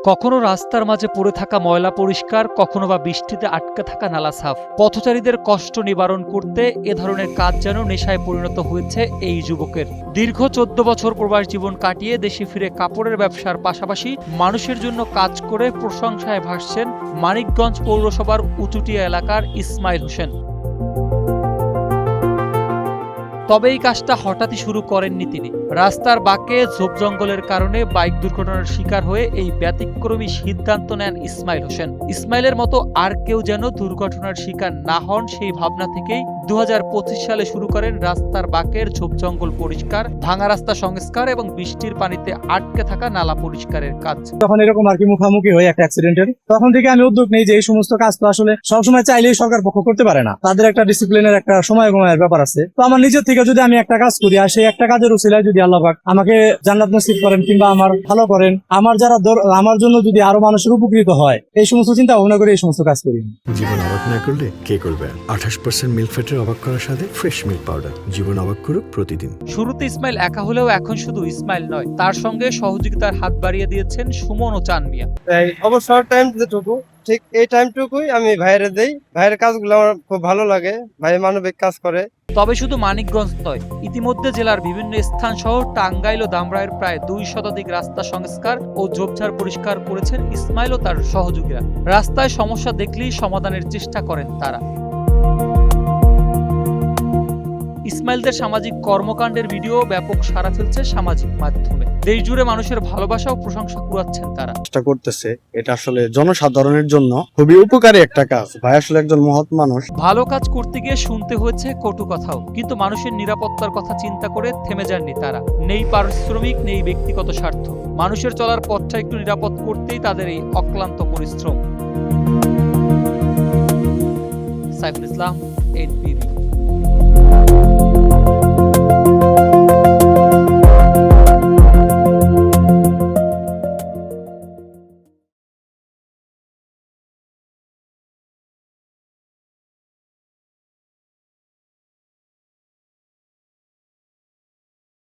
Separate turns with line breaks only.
কখনো রাস্তার মাঝে পড়ে থাকা ময়লা পরিষ্কার, কখনো বা বৃষ্টিতে আটকে থাকা নালা সাফ। পথচারীদের কষ্ট নিবারণ করতে এ ধরনের কাজ যেন নেশায় পরিণত হয়েছে এই যুবকের। দীর্ঘ 14 বছর প্রবাস জীবন কাটিয়ে দেশে ফিরে কাপড়ের ব্যবসার পাশাপাশি মানুষের জন্য কাজ করে প্রশংসায় ভাসছেন মানিকগঞ্জ পৌরসভার উচুটিয়া এলাকার ইসমাইল হোসেন। তবে এই কাজটা হঠাৎই শুরু করেননি তিনি। রাস্তার বাঁকে ঝোপ জঙ্গলের কারণে বাইক দুর্ঘটনার শিকার হয়ে এই ব্যতিক্রমী সিদ্ধান্ত নেন ইসমাইল হোসেন। ইসমাইলের মতো আর কেউ যেন দুর্ঘটনার শিকার না হন, সেই ভাবনা থেকেই 2025 সালে শুরু করেন রাস্তার বাঁকের ঝোপ জঙ্গল পরিষ্কার, ভাঙা রাস্তা সংস্কার এবং বৃষ্টির পানিতে আটকে থাকা নালা পরিষ্কারের কাজ।
তখন এরকম আর কি মুখোমুখি হয়ে একটা অ্যাক্সিডেন্টের, তখন থেকে আমি উদ্যোগ নেই যে এই সমস্ত কাজ তো আসলে সবসময় চাইলেই সরকার পক্ষ করতে পারে না, তাদের একটা ডিসিপ্লিনের একটা সময়ের ব্যাপার আছে। তো আমার নিজের থেকে যদি আমি একটা কাজ করি আর সেই একটা কাজের উসিলায় যদি আল্লাহ পাক আমাকে জান্নাত নসিব করেন কিংবা আমার ভালো করেন, আমার জন্য যদি আরো মানুষের উপকৃত হয়, এই সমস্ত চিন্তা ভাবনা করে এই সমস্ত কাজ করি।
জীবন অবাক না করলে কে করবে? 28% মিল্ক ফ্যাটের অবাক করার সাথে ফ্রেশ মিল্ক পাউডার। জীবন অবাক করুক প্রতিদিন।
শুরুতে ইসমাইল একা হলেও এখন শুধু ইসমাইল নয়, তার সঙ্গে সহযোগিতার হাত বাড়িয়ে দিয়েছেন সুমন ও চান মিয়া।
অবসর টাইম যেটুকু ঠিক এই টাইমটুকুই আমি ভাইরে দেই। ভাইয়ের কাজগুলো আমার খুব ভালো লাগে, ভাই মানবিক কাজ করে।
তবে শুধু মানিকগঞ্জ নয়, ইতিমধ্যে জেলার বিভিন্ন স্থান সহ টাঙ্গাইল ও ধামরাইয়ের প্রায় 2 শতাধিক রাস্তা সংস্কার ও ঝোপঝাড় পরিষ্কার করেছেন ইসমাইল ও তার সহযোগীরা। রাস্তায় সমস্যা দেখলেই সমাধানের চেষ্টা করেন তারা। ইসমাইলদের সামাজিক কর্মকাণ্ডের ভিডিও ব্যাপক সাড়া ফেলছে সামাজিক মাধ্যমে। দেশ জুড়ে মানুষের ভালোবাসা ও প্রশংসা কুড়াচ্ছেন তারা।
চেষ্টা করতেছে, এটা আসলে জনসাধারণের জন্য খুবই উপকারী একটা কাজ। ভাই আসলে একজন মহৎ মানুষ।
ভালো কাজ করতে গিয়ে শুনতে হয়েছে কটু কথাও, কিন্তু মানুষের নিরাপত্তার কথা চিন্তা করে থেমে যাননি তারা। নেই পারিশ্রমিক, নেই ব্যক্তিগত স্বার্থ, মানুষের চলার পথটা একটু নিরাপদ করতেই তাদের এই অক্লান্ত পরিশ্রম। সাইফুল ইসলাম, NBB।